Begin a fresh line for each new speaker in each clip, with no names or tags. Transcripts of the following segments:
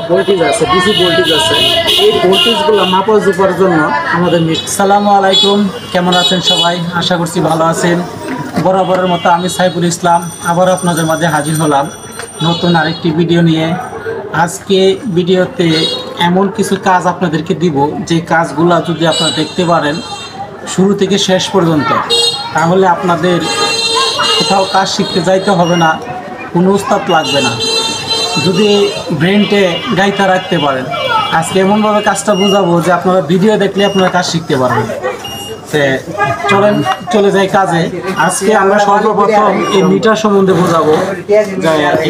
Voltage আছে, DC voltage আছে। এই ভোল্টেজগুলো মাপা জোপার জন্য আমাদের আসসালামু আলাইকুম, কেমন আছেন সবাই? আশা করছি ভালো আছেন। বরাবরের মতো আমি সাইফুল ইসলাম আবার আপনাদের মাঝে হাজির হলাম নতুন আরেকটি ভিডিও নিয়ে। আজকে ভিডিওতে এমন কিছু কাজ আপনাদেরকে দিব, যে কাজগুলো যদি আপনারা দেখতে পারেন শুরু থেকে শেষ পর্যন্ত, তাহলে আপনাদের কোথাও কাজ শিখতে যাইতে হবে না, কোনো উস্তাদ লাগবে না। যদি ব্রেনটে গাইতে রাখতে পারেন, আজকে এমনভাবে কাজটা বোঝাবো যে আপনারা ভিডিও দেখলে আপনারা কাজ শিখতে পারবেন। চলেন চলে যাই কাজে। আজকে আমরা সর্বপ্রথম এই মিটার সম্বন্ধে বোঝাবো।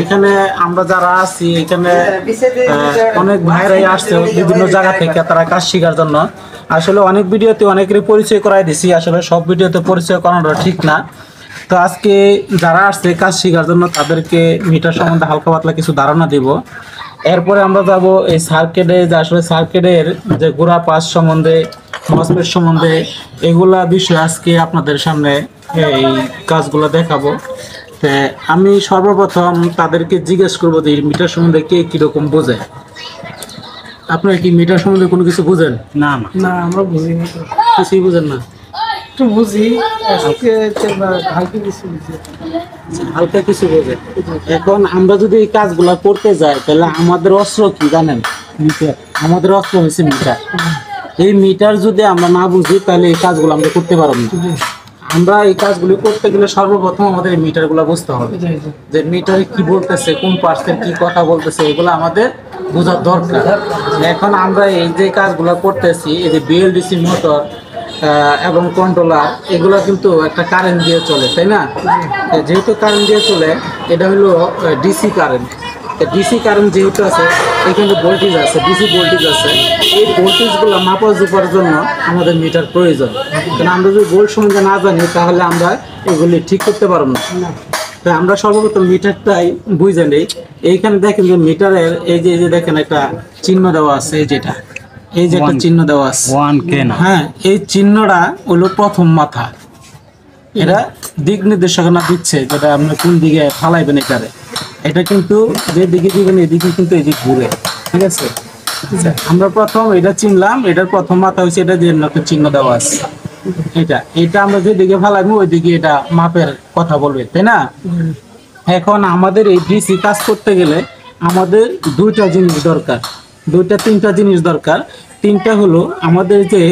এখানে আমরা যারা আছি, এখানে অনেক ভাইরাই আসছে বিভিন্ন জায়গা থেকে তারা কাজ শেখার জন্য। আসলে অনেক ভিডিওতে অনেকেরই পরিচয় করাই দিছি, আসলে সব ভিডিওতে পরিচয় করানোটা ঠিক না। তো আজকে যারা আসছে কাজ শেখার জন্য তাদেরকে মিটার সম্বন্ধে হালকা পাতলা কিছু ধারণা দিব। এরপরে আমরা যাব এই সার্কিটে, যে আসলে সার্কিটের যে গোড়া পাস সম্বন্ধে, মসফেট সম্বন্ধে, এগুলা বিষয় আজকে আপনাদের সামনে এই কাজগুলো দেখাবো। তো আমি সর্বপ্রথম তাদেরকে জিজ্ঞেস করবো যে মিটার সম্বন্ধে কে কীরকম বোঝে। আপনারা কি মিটার সম্বন্ধে কোনো কিছু বুঝেন?
না না, আমরা বুঝি না,
কিছুই বুঝেন না?
একটু বুঝি, হালকা কিছু বুঝি,
হালকা কিছু বোঝে। এখন আমরা যদি এই কাজগুলা করতে যাই, তাহলে আমাদের অস্ত্র কি জানেন? মিটার। আমাদের অস্ত্র হয়েছে মিটার। এই মিটার যদি আমরা না বুঝি, তাহলে এই কাজগুলো আমরা করতে পারবো না। আমরা এই কাজগুলি করতে গেলে সর্বপ্রথম আমাদের এই মিটারগুলো বুঝতে হবে, যে মিটারে কি বলতেছে, কোন পার্সেন্ট কি কথা বলতেছে, এগুলো আমাদের বোঝার দরকার। এখন আমরা এই যে কাজগুলো করতেছি, এই যে বিএলডিসি মোটর এবং কন্ট্রোলার, এগুলো কিন্তু একটা কারেন্ট দিয়ে চলে, তাই না? যেহেতু কারেন্ট দিয়ে চলে, এটা হলো ডিসি কারেন্ট। ডিসি কারেন্ট যেহেতু আছে, এখানে ভোল্টেজ আছে, ডিসি ভোল্টেজ আছে। এই ভোল্টেজগুলো মাপা জোপার জন্য আমাদের মিটার প্রয়োজন। কারণ আমরা যদি ভোল্ট সম্বন্ধে না জানি, তাহলে আমরা এগুলি ঠিক করতে পারবো না। তাই আমরা সর্বপ্রথম মিটারটাই বুঝে নিই। এইখানে দেখেন যে মিটারের এই যে দেখেন একটা চিহ্ন দেওয়া আছে, যেটা এই যে একটা চিহ্ন দেওয়া আছে, হ্যাঁ, এই চিহ্নটা হলো প্রথম মাথা। এটা দিক নির্দেশনা দিচ্ছে, যেটা আপনি কোন দিকে ফালাইবেন এটারে। এটা কিন্তু যে দিকে দিবেন এদিকে কিন্তু এই যে ঘুরে, ঠিক আছে? আমরা প্রথম এটা চিনলাম, এটার প্রথম মাথা হচ্ছে এটা, যে একটা চিহ্ন দেওয়া আছে। এটা আমরা যে দিকে ফালাইবো ওই দিকে এটা মাপের কথা বলবে, তাই না? এখন আমাদের এই ডিসি কাজ করতে গেলে আমাদের দুইটা জিনিস দরকার, তিনটা জিনিস দরকার। তিনটা হলো আমাদের যে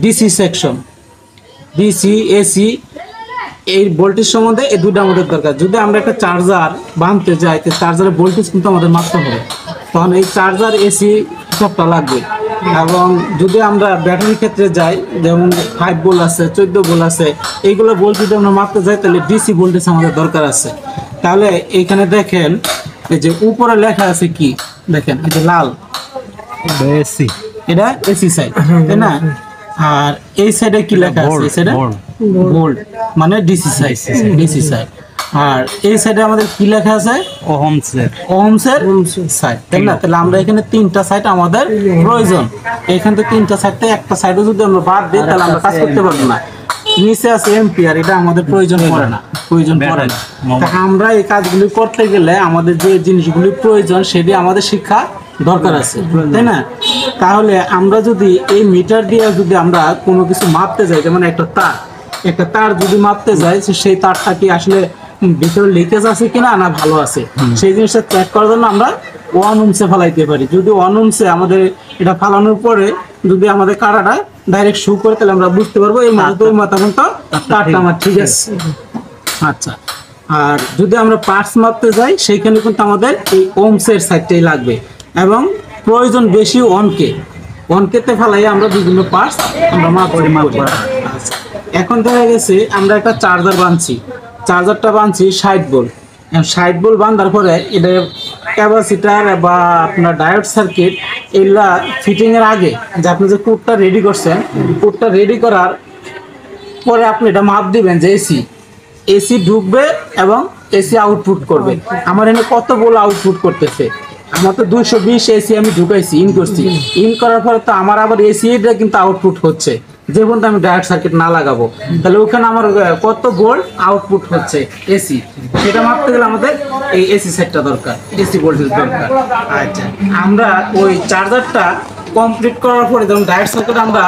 ডিসি সেকশন, ডিসি এসি, এই ভোল্টেজ সম্বন্ধে এই দুটো আমাদের দরকার। যদি আমরা একটা চার্জার বাঁধতে যাই, তো চার্জারের ভোল্টেজ কিন্তু আমাদের মাপতে হবে, তখন এই চার্জার এসি সবটা লাগবে। এবং যদি আমরা ব্যাটারির ক্ষেত্রে যাই, যেমন 5 ভোল্ট আছে, 14 ভোল্ট আছে, এইগুলো ভোল্ট যদি আমরা মাপতে যাই, তাহলে ডিসি ভোল্টেজ আমাদের দরকার আছে। তাহলে এইখানে দেখেন এই যে উপরে লেখা আছে কি দেখেন, এই যে লাল,
এসি,
এটা এসি সাইড, তাই না? আর এই সাইডে কি লেখা আছে? সেটা ভোল্ট, মানে ডিসি সাইড, ডিসি সাইড। আর এই সাইডে আমাদের কি লেখা আছে? ওহমসের সাইড, তাই না? তাহলে আমরা এখানে তিনটা সাইড আমাদের প্রয়োজন। এখান থেকে তিনটা সাইড থেকে একটা সাইডে যদি আমরা বাদ দিই, তাহলে আমরা কাজ করতে পারবো না। নিচে আছে এম্পিয়ার, এটা আমাদের প্রয়োজন পড়ে না। তা আমরা এই কাজগুলি করতে গেলে আমাদের যে জিনিসগুলি প্রয়োজন, সেটি আমাদের শিক্ষা দরকার আছে, তাই না? তাহলে আমরা যদি এই মিটার দিয়ে যদি আমরা কোনো কিছু মাপতে যাই, যেমন একটা তার যদি মাপতে যাই, সেই তারটা কি আসলে ভিতরে লিকেজ আছে কিনা, না ভালো আছে, সেই জিনিসটা চেক করার জন্য আমরা 1 ওহমসে ফালাইতে পারি। যদি 1 ওহমসে আমাদের এটা ফালানোর পরে যদি আমাদের কাটাটা ডাইরেক্ট শু করে, তাহলে আমরা বুঝতে পারবো এই মাথা ওই মাথা পর্যন্ত তারটা আমার ঠিক আছে। আচ্ছা, আর যদি আমরা পার্টস মাপতে যাই, সেইখানে কিন্তু আমাদের এই ওহমসের সাইডটাই লাগবে। এবং প্রয়োজন বেশি অনকেতে ফেলাই আমরা বিভিন্ন পার্টস আমরা মাপ করি। এখন দেখা গেছে আমরা একটা চার্জারটা বাঁধছি 60 ভোল্ট। 60 ভোল্ট বাঁধার পরে এটা ক্যাপাসিটার বা আপনার ডায়োড সার্কিট, এগুলা ফিটিং এর আগে যে আপনি যে কোডটা রেডি করছেন, কোডটা রেডি করার পরে আপনি এটা মাপ দিবেন যে এসি ঢুকবে এবং এসি আউটপুট করবে। আমার এখানে কত ভোল্ট আউটপুট করতেছে? আমার তো 220 এসি আমি ঢুকাইছি, ইন করছি। ইন করার পরে তো আমার আবার এসি এটা কিন্তু আউটপুট হচ্ছে, যে পর্যন্ত আমি ডায়োড সার্কিট না লাগাবো, তাহলে ওখানে আমার কত ভোল্ট আউটপুট হচ্ছে এসি, সেটা মাপতে গেলে আমাদের এই এসি সেটটা দরকার, এসি ভোল্টেজ দরকার। আচ্ছা, আমরা ওই চার্জারটা কমপ্লিট করার পরে যখন ডায়োড সার্কিট আমরা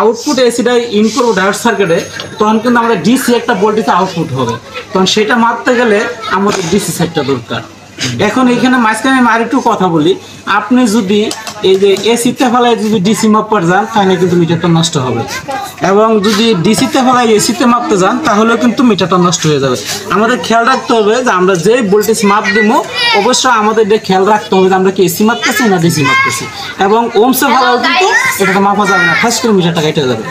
আউটপুট এসিটা ইন করবো ডায়োড সার্কিটে, তখন কিন্তু আমাদের ডিসি একটা ভোল্টেজ আউটপুট হবে, তখন সেটা মাপতে গেলে আমাদের ডিসি সেটটা দরকার। এখন এখানে মাঝখানে আমি আরেকটু কথা বলি, আপনি যদি এই যে এসিতে ফেলায় যদি ডিসি মাপতে যান তাহলে কিন্তু মিটারটা নষ্ট হবে, এবং যদি ডিসিতে ফেলায় এসিতে মাপতে যান তাহলেও কিন্তু মিটারটা নষ্ট হয়ে যাবে। আমাদের খেয়াল রাখতে হবে যে আমরা যে ভোল্টেজ মাপ দেবো অবশ্যই আমাদের এটা খেয়াল রাখতে হবে যে আমরা কি এসি মাপতেছি না ডিসি মাপতেছি, এবং ওমসে ফেলাও কিন্তু এটা মাপা যাবে না, ফার্স্ট করে মিটারটা কেটে যাবে,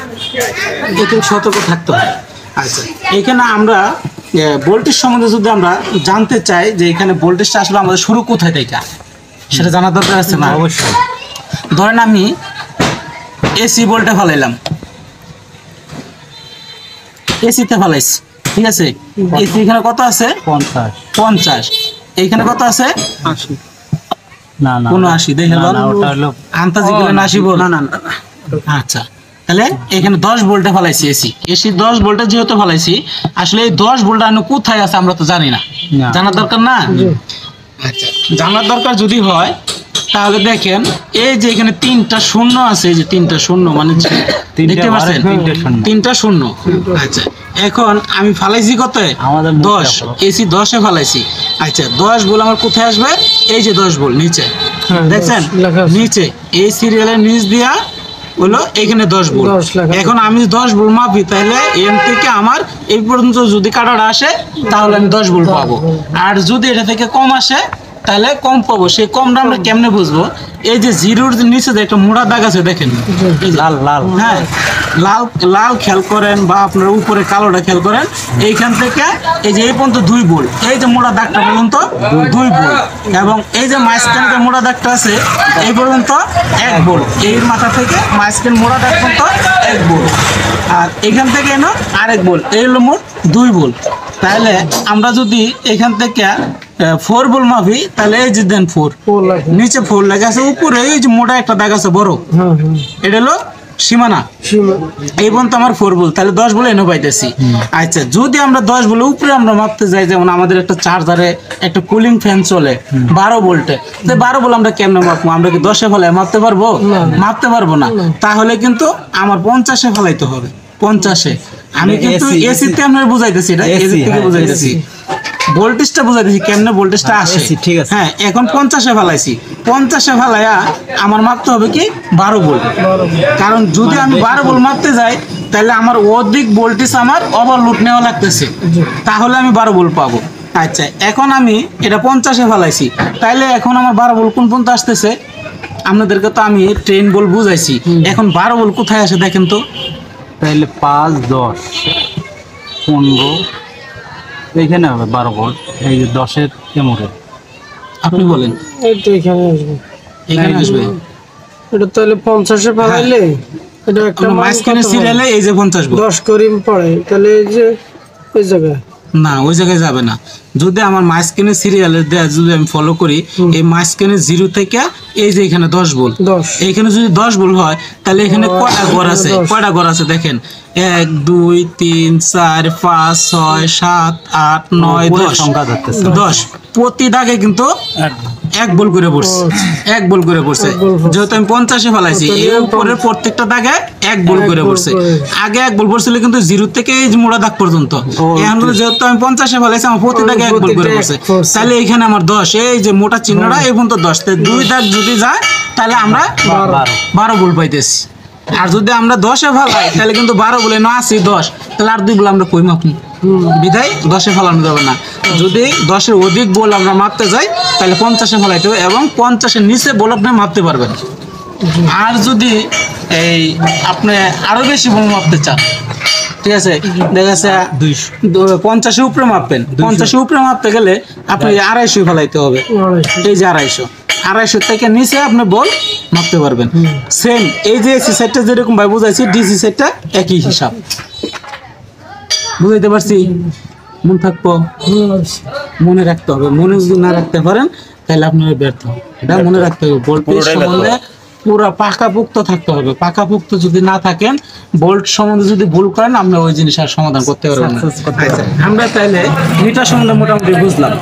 একটু সতর্ক থাকতে হবে। আচ্ছা, এখানে আমরা ভোল্টেজ সম্বন্ধে যদি আমরা জানতে চাই যে এখানে ভোল্টেজটা আসলে আমাদের শুরু কোথায় থেকে, সেটা জানার দরকার আছে না? অবশ্যই। ধরেন আমি এসি ভোল্টে ফেলাইলাম, এসিতে ফেলাইছি, ঠিক আছে, এসি এখানে কত আছে? 50। এইখানে কত আছে?
80।
না না 79, দেখে লন আন্তাজি করে 80 ভোল্ট। না না, আচ্ছা, তাহলে এখানে 10 ভোল্টে ফেলাইছি এসি, 10 ভোল্টে যেহেতু ফেলাইছি, আসলে এই 10 ভোল্ট আনো কোথায় আছে আমরা তো জানি না, জানার দরকার না? আচ্ছা, জানার দরকার যদি হয় তাহলে দেখেন এই যে এখানে 3টা শূন্য আছে, এই যে 3টা শূন্য মানে দেখতে পাচ্ছেন 3টা শূন্য। আচ্ছা, এখন আমি ফালাইছি কত? 10, এসি 10-এ ফালাইছি। আচ্ছা, 10 ভোল্ট আমার কোথায় আসবে? এই যে 10 ভোল্ট নিচে দেখছেন, নিচে এই সিরিয়ালের নিচ দিয়া হলো এখানে 10 ভোল্ট। এখন আমি 10 ভোল্ট মাপি, তাহলে এম থেকে আমার এই পর্যন্ত যদি কাটাটা আসে তাহলে আমি 10 ভোল্ট পাবো, আর যদি এটা থেকে কম আসে তাহলে কম পাবো। সেই কমটা আমরা কেমনে বুঝবো? এই যে জিরোর নিচে যে একটা মোড়া দাগ আছে দেখেন, লাল লাল, হ্যাঁ লাল লাল খেয়াল করেন, বা আপনার উপরে কালোটা খেয়াল করেন, এইখান থেকে এই যে এই পর্যন্ত 2 ভোল্ট, এই যে মোড়া দাগটা পর্যন্ত 2 ভোল্ট, এবং এই যে মাঝখানে যে মোড়া দাগটা আছে এই পর্যন্ত 1 ভোল্ট, এই মাথা থেকে মাঝখানে মোড়া দাগ পর্যন্ত 1 ভোল্ট, আর এখান থেকে এনো আরেক ভোল্ট, এই হলো মোট 2 ভোল্ট। তাহলে আমরা যদি এখান থেকে 4 ভোল্ট মাপি, তাহলে এই যে দেন 4 নিচে 4 লেখা আছে, উপরে এই যে মোটা একটা দাগ আছে বড়, এটা হলো সীমানা, এই পর্যন্ত আমার 4 ভোল্ট, তাহলে 10 ভোল্ট এনে পাইতেছি। আচ্ছা, যদি আমরা 10 ভোল্ট উপরে আমরা মাপতে যাই, যেমন আমাদের একটা চার্জারে একটা কুলিং ফ্যান চলে 12 ভোল্টে, তো 12 ভোল্ট আমরা কেমনে মাপবো? আমরা কি 10-এ ফেলায় মাপতে পারবো? মাপতে পারবো না, তাহলে কিন্তু আমার 50-এ ফেলাইতে হবে। 50-এ আমি কিন্তু এসিতে আমরা বুঝাইতেছি, এটা এসি থেকে বুঝাইতেছি, ভোল্টেজটা বুঝাইতেছি কেমনে ভোল্টেজটা আসে, ঠিক আছে? হ্যাঁ, এখন 50-এ ফেলাইছি, 50-এ ফেলাইয়া আমার মাপতে হবে কি 12 ভোল্ট, কারণ যদি আমি 12 ভোল্ট মাপতে যাই তাহলে আমার অধিক ভোল্টেজ আমার ওভারলোড নেওয়া লাগতেছে, তাহলে আমি 12 ভোল্ট পাবো। আচ্ছা, এখন আমি এটা 50-এ ফেলাইছি, তাহলে এখন আমার 12 ভোল্ট কোন পর্যন্ত আসতেছে? আপনাদেরকে তো আমি 10 ভোল্ট বুঝাইছি, এখন 12 ভোল্ট কোথায় আসে দেখেন তো?
তাহলে 5, 10, 15 এইখানে হবে 12 ভোল্ট, এই যে 10-এর এমরে
আপনি বলেন,
এই তো এখানে আসবে,
এখানে আসবে।
এটা তাহলে 50-এ ফেলাইলে এটা একটা
মাঝখানে সিরিয়ালে এই যে 50 ভোল্ট
10 করিম পড়ে, তাহলে এই যে ওই জায়গায়
না, ওই জায়গায় যাবে না। যদি আমার মাঝখানে সিরিয়ালের দেয়া যদি আমি ফলো করি, এই মাঝখানে 0 থেকে এই যে এখানে 10 ভোল্ট, এইখানে যদি 10 ভোল্ট হয় তাহলে এখানে কয়টা ঘর আছে? কয়টা ঘর আছে দেখেন, 1 2 3 4 5 6 7 8 9 10 সংখ্যা ধরতেছে, 10 প্রতি দাগে কিন্তু 1 ভোল্ট করে পড়ছে, 1 ভোল্ট করে পড়ছে। যেহেতু আমি 50-এ ফেলাইছি, এই উপরের প্রত্যেকটা দাগে 1 ভোল্ট করে পড়ছে। আগে 1 ভোল্ট পড়ছিল কিন্তু 0 থেকে এই যে মোড়া দাগ পর্যন্ত, এখন যেহেতু আমি 50-এ ফেলাইছি আমার প্রতি দাগে 1 ভোল্ট করে পড়ছে, তাহলে এখানে আমার 10, এই যে মোটা চিহ্নটা এই পর্যন্ত 10, তাই 2 দাগ যদি যায় তাহলে আমরা 12 ভোল্ট পাইতেছি। আর যদি আমরা 10-এ ফেলাই তাহলে কিন্তু 12 বলে না আসি 10, তাহলে আর 2 বলে আমরা কই মাপনি, বিধায় 10-এ ফেলানো যাবে না। যদি 10-এর অধিক বল আমরা মাপতে যাই তাহলে 50-এ ফেলাইতে হবে, এবং 50-এর নিচে বল আপনি মাপতে পারবেন। আর যদি এই আপনি আরো বেশি বল মাপতে চান, ঠিক আছে, দেখা যাচ্ছে 50-এর উপরে মাপবেন, 50-এর উপরে মাপতে গেলে আপনি 250 ফেলাইতে হবে, এই যে 250 থেকে নিচে আপনি বল মাপতে পারবেন। সেম এই যে এসি সেটটা যেরকম ভাই বুঝাইছি, ডিসি সেটটা একই হিসাব, বুঝাইতে পারছি? মন থাকবো, মনে রাখতে হবে, মনে যদি না রাখতে পারেন তাহলে আপনারা ব্যর্থ। এটা মনে রাখতে হবে, ভোল্টেজ সম্বন্ধে পুরা পাকাপোক্ত থাকতে হবে। পাকাপোক্ত যদি না থাকেন, বোল্ট সম্বন্ধে যদি ভুল করেন, আপনি ওই জিনিস আর সমাধান করতে পারবেন না। আচ্ছা, আমরা তাহলে মিটার সম্বন্ধে মোটামুটি বুঝলাম।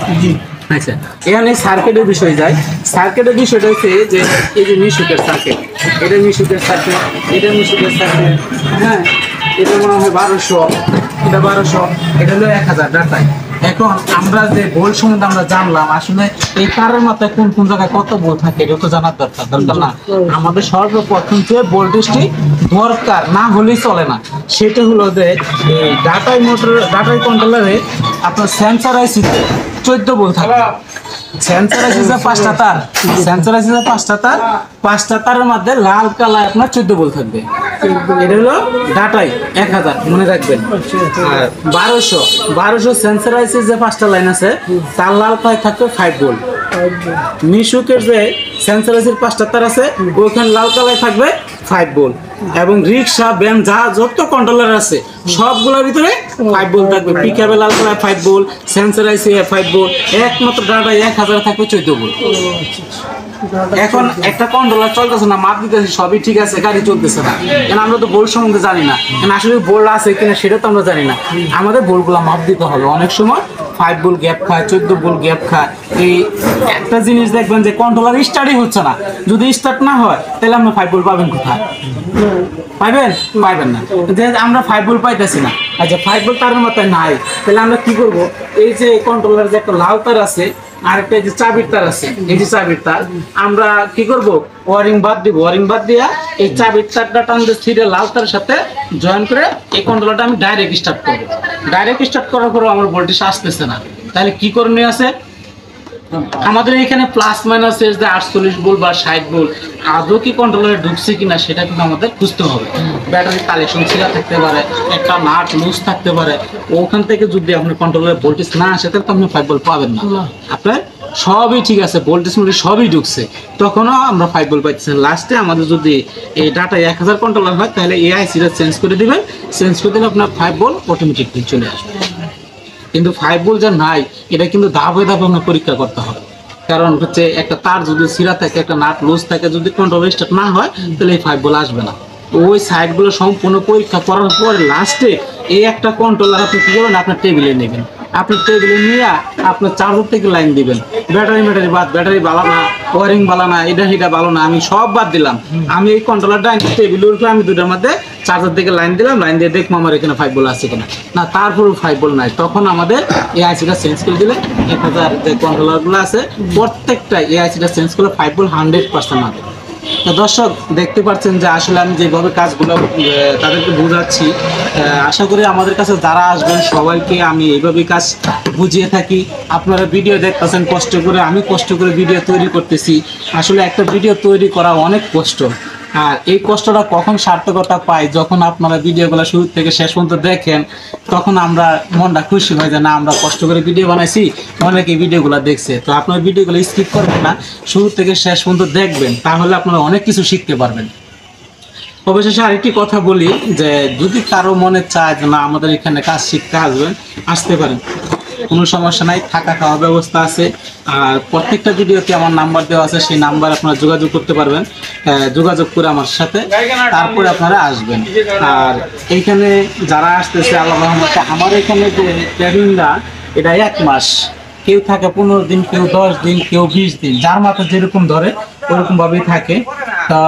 আচ্ছা, এখানে সার্কিটের বিষয় যায়। সার্কিটের বিষয়টা হচ্ছে যে এই যে মিশুকের সার্কিট, এটা মিশুকের সার্কিট, এটা মিশুকের সার্কিট, হ্যাঁ, এটা মনে হয় 1200, এটা 1200, এটা হলো 1000 ডাটায়। এখন আমরা যে বোল্ট সম্বন্ধে আমরা জানলাম, আসলে এই তারের মাথায় কোন কোন জায়গায় কত বোল্ট থাকে এটা তো জানার দরকার না। আমাদের সর্বপ্রথম যে ভোল্টেজটি দরকার না হলেই চলে না, সেটা হলো যে এই ডাটাই মোটর, ডাটাই কন্ট্রোলারে আপনার সেন্সর আইসিতে 14 ভোল্ট থাকে। সেন্সর আইসিতে 5টা তার, সেন্সর আইসিতে 5টা তার, 5টা তারের মধ্যে লাল কালার আপনার 14 ভোল্ট থাকবে। এটা হলো ডাটাই 1000, মনে রাখবেন। আর 1200 সেন্সর আইসির যে 5টা লাইন আছে, তার লাল কালার থাকবে 5 ভোল্ট। মিশুকের যে সেন্সর আইসির 5টা তার আছে, ওখানে লাল কালার থাকবে 5 ভোল্ট। এবং রিক্সা, ভ্যান, যা যত কন্ট্রোলার আছে সবগুলোর ভিতরে 5 ভোল্ট থাকবে। পিকআপে লাল কালার 5 ভোল্ট, সেন্সর আইসি 5 ভোল্ট, একমাত্র ডাটা 1000 থাকবে 14 ভোল্ট। এখন একটা কন্ট্রোলার চলতেছে না, মাপ দিতেছে, সবই ঠিক আছে, গাড়ি চলতেছে না, কেন আমরা তো বোল্ট সম্বন্ধে জানি না, কেন আসলে বোল্ট আছে কিনা সেটা তো আমরা জানি না। আমাদের বোল্টগুলো মাপ দিতে হবে। অনেক সময় 5 ভোল্ট গ্যাপ খায়, 14 ভোল্ট গ্যাপ খায়। এই একটা জিনিস দেখবেন যে কন্ট্রোলার স্টার্টই হচ্ছে না, যদি স্টার্ট না হয় তাহলে আমরা 5 ভোল্ট পাবেন কোথায়? পাইবেন না। যে আমরা 5 ভোল্ট পাইতেছি না। আচ্ছা, 5 ভোল্ট তারের মাথায় নাই, তাহলে আমরা কি করব? এই যে কন্ট্রোলার যে একটা লাল তার আছে, আর একটা যে চাবির তার আছে, এই যে চাবির তার, আমরা কি করব? ওয়ারিং বাদ দিব। ওয়ারিং বাদ দিয়া এই চাবির তারটা টানতে ছিঁড়ে লাল তারের সাথে জয়েন করে এই কন্ট্রোলারটা আমি ডাইরেক্ট স্টার্ট করব। ডাইরেক্ট স্টার্ট করার পর আমার ভোল্টেজ আসতেছে না, তাহলে কি করণীয় আছে? আমাদের এখানে প্লাস মাইনাস এর যে 48 ভোল্ট বা 60 ভোল্ট আদৌ কি কন্ট্রোলারে ঢুকছে কিনা সেটা কিন্তু আমাদের খুঁজতে হবে। ব্যাটারি কালেকশন ছিঁড়া থাকতে পারে, একটা নাট লুজ থাকতে পারে, ওখান থেকে যদি আপনার কন্ট্রোলারে ভোল্টেজ না আসে তাহলে তো আপনি 5 ভোল্ট পাবেন না। আপনার সবই ঠিক আছে, ভোল্টেজ মধ্যে সবই ঢুকছে, তখনও আমরা 5 ভোল্ট পাইতেছি। লাস্টে আমাদের যদি এই ডাটা 1000 কন্ট্রোলার হয়, তাহলে এই আইসিটা চেঞ্জ করে দিবেন। চেঞ্জ করে দিলে আপনার 5 ভোল্ট অটোমেটিকলি চলে আসবে। কিন্তু 5 ভোল্ট যা নাই, এটা কিন্তু ধাপে ধাপে আপনার পরীক্ষা করতে হবে। কারণ হচ্ছে একটা তার যদি ছিঁড়া থাকে, একটা নাট লুজ থাকে, যদি কন্ট্রোল স্টার্ট না হয়, তাহলে এই 5 ভোল্ট আসবে না। ওই সাইডগুলো সম্পূর্ণ পরীক্ষা করার পরে লাস্টে এই একটা কন্ট্রোলার আপনি কি করবেন? আপনার টেবিলে নেবেন। আপনি টেবিলে নিয়ে আপনার চার্জার থেকে লাইন দিবেন। ব্যাটারি বাদ, ব্যাটারি ভালো না, ওয়ারিং ভালো না, এটা ভালো না, আমি সব বাদ দিলাম। আমি এই কন্ট্রোলারটা টেবিলের উপরে আমি দুটার মধ্যে চার্জার থেকে লাইন দিলাম, লাইন দিয়ে দেখবো আমার এখানে 5 ভোল্ট আছে কিনা। না, তারপরেও 5 ভোল্ট নাই, তখন আমাদের এই আইসিটা চেঞ্জ করে দিলে 1000 যে কন্ট্রোলারগুলো আছে প্রত্যেকটা এই আইসিটা চেঞ্জ করলে 5 ভোল্ট 100% হবে। তো দর্শক দেখতে পাচ্ছেন যে আসলে আমি যেভাবে কাজগুলো তাদেরকে বোঝাচ্ছি, আশা করি আমাদের কাছে যারা আসবেন সবাইকে আমি এইভাবেই কাজ বুঝিয়ে থাকি। আপনারা ভিডিও দেখতেছেন কষ্ট করে, আমি কষ্ট করে ভিডিও তৈরি করতেছি। আসলে একটা ভিডিও তৈরি করা অনেক কষ্ট, আর এই কষ্টটা কখন সার্থকতা পাই? যখন আপনারা ভিডিওগুলো শুরু থেকে শেষ পর্যন্ত দেখেন, তখন আমরা মনটা খুশি হয় যে না, আমরা কষ্ট করে ভিডিও বানাইছি, অনেকে ভিডিওগুলো দেখছে। তো আপনার ভিডিওগুলো স্কিপ করবেন না, শুরু থেকে শেষ পর্যন্ত দেখবেন, তাহলে আপনারা অনেক কিছু শিখতে পারবেন। অবশেষে আরেকটি কথা বলি যে যদি কারো মনে চায় যে না আমাদের এখানে কাজ শিখতে আসতে পারেন, কোনো সমস্যা নাই, থাকা খাওয়ার ব্যবস্থা আছে। আর প্রত্যেকটা ভিডিওতে আমার নাম্বার দেওয়া আছে, সেই নাম্বার আপনারা যোগাযোগ করতে পারবেন। যোগাযোগ করে আমার সাথে তারপরে আপনারা আসবেন। আর এইখানে যারা আসতেছে আল্লাহ রহমতে, আমার এখানে যে ট্রেনিংটা এটা 1 মাস, কেউ থাকে 15 দিন, কেউ 10 দিন, কেউ 20 দিন, যার মাথায় যেরকম ধরে ওরকম ভাবেই থাকে। তা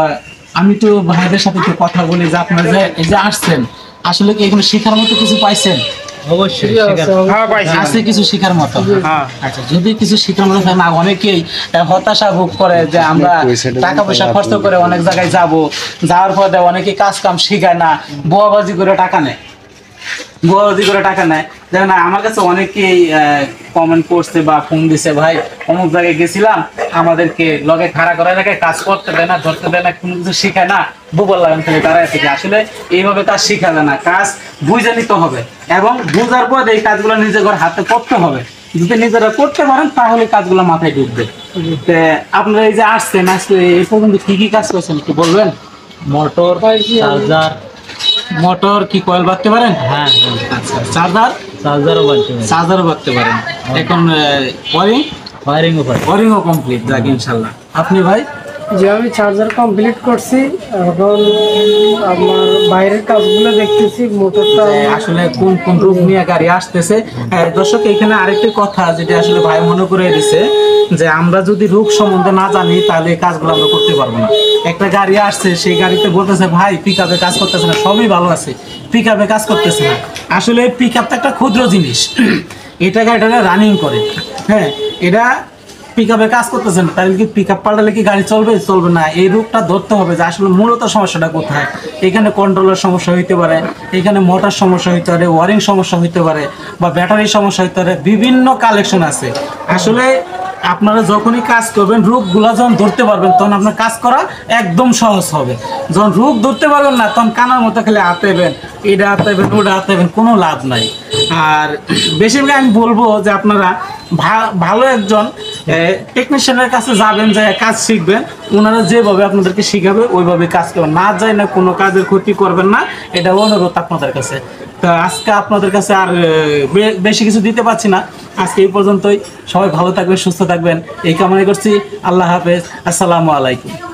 আমি তো ভাইদের সাথে একটু কথা বলি যে আপনারা যে এই যে আসছেন, আসলে কি এখানে শেখার মতো কিছু পাইছেন?
অবশ্যই
আছে কিছু শেখার মতো। আচ্ছা, যদি কিছু শেখার মতো থাকে না, অনেকেই হতাশা ভোগ করে যে আমরা টাকা পয়সা খরচ করে অনেক জায়গায় যাওয়ার পরে অনেকে কাজ কাম শিখায় না, বোয়াবাজি করে টাকা নেয়। দেখেন আমার কাছে অনেকেই কমেন্ট করছে বা ফোন দিছে, ভাই অমুক জায়গায় গেছিলাম, আমাদেরকে লগে খাড়া করা এলাকায় কাজ করতে দেয় না, ধরতে দেয় না, কোনো কিছু শিখায় না, বুবল লাগান থেকে দাঁড়ায় থেকে। আসলে এইভাবে কাজ শিখাবে না, কাজ বুঝে নিতে হবে এবং বুঝার পর এই কাজগুলো নিজে ঘর হাতে করতে হবে। যদি নিজেরা করতে পারেন তাহলে কাজগুলো মাথায় ঢুকবে। আপনারা এই যে আসছেন, আজকে এই পর্যন্ত কি কি কাজ করছেন একটু বলবেন?
মোটর, চার্জার,
মোটর কি কয়েল বাঁধতে পারেন?
হ্যাঁ,
আচ্ছা, চার্জারও বাঁধতে পারেন। এখন ওয়ারিংও কমপ্লিট। যাক ইনশাল্লাহ। আপনি ভাই?
যে আমি চার্জার কমপ্লিট করছি, এখন আমার বাইরের কাজগুলো দেখতেছি, মোটরটা
যে আসলে কোন কোন রোগ নিয়ে গাড়ি আসতেছে। দর্শক এখানে আরেকটি কথা যেটা আসলে ভাই মনে করে দিছে, যে আমরা যদি রোগ সম্বন্ধে না জানি তাহলে এই কাজগুলো আমরা করতে পারবো না। একটা গাড়ি আসছে, সেই গাড়িতে বলতেছে ভাই পিক আপে কাজ করতেছে না, সবই ভালো আছে, পিক আপে কাজ করতেছে না। আসলে পিক আপ তো একটা ক্ষুদ্র জিনিস, এটা গাড়িটা রানিং করে, হ্যাঁ এটা পিক আপে কাজ করতেছে না, তাহলে কি পিক আপ পাল্টালে কি গাড়ি চলবে? চলবে না। এই রূপটা ধরতে হবে যে আসলে মূলত সমস্যাটা কোথায়। এখানে কন্ট্রোলের সমস্যা হইতে পারে, এখানে মোটর সমস্যা হইতে পারে, ওয়ারিং সমস্যা হইতে পারে, বা ব্যাটারির সমস্যা হইতে পারে, বিভিন্ন কালেকশন আছে। আসলে আপনারা যখনই কাজ করবেন, রোগগুলা যখন ধরতে পারবেন তখন আপনার কাজ করা একদম সহজ হবে। যখন রোগ ধরতে পারবেন না তখন কানার মতো খেলে আতেবেন, এটা আতেবেন, ওটা আতেবেন, কোনো লাভ নাই। আর বেশিরভাগ আমি বলবো যে আপনারা ভালো একজন টেকনিশিয়ানের কাছে যাবেন, যে কাজ শিখবেন, ওনারা যেভাবে আপনাদেরকে শিখাবে ওইভাবে কাজ করবেন, না যায় না কোনো কাজের ক্ষতি করবেন না, এটা অনুরোধ আপনাদের কাছে। তো আজকে আপনাদের কাছে আর বেশি কিছু দিতে পারছি না, আজকে এই পর্যন্তই। সবাই ভালো থাকবেন, সুস্থ থাকবেন এই কামনা করছি। আল্লাহ হাফেজ, আসসালামু আলাইকুম।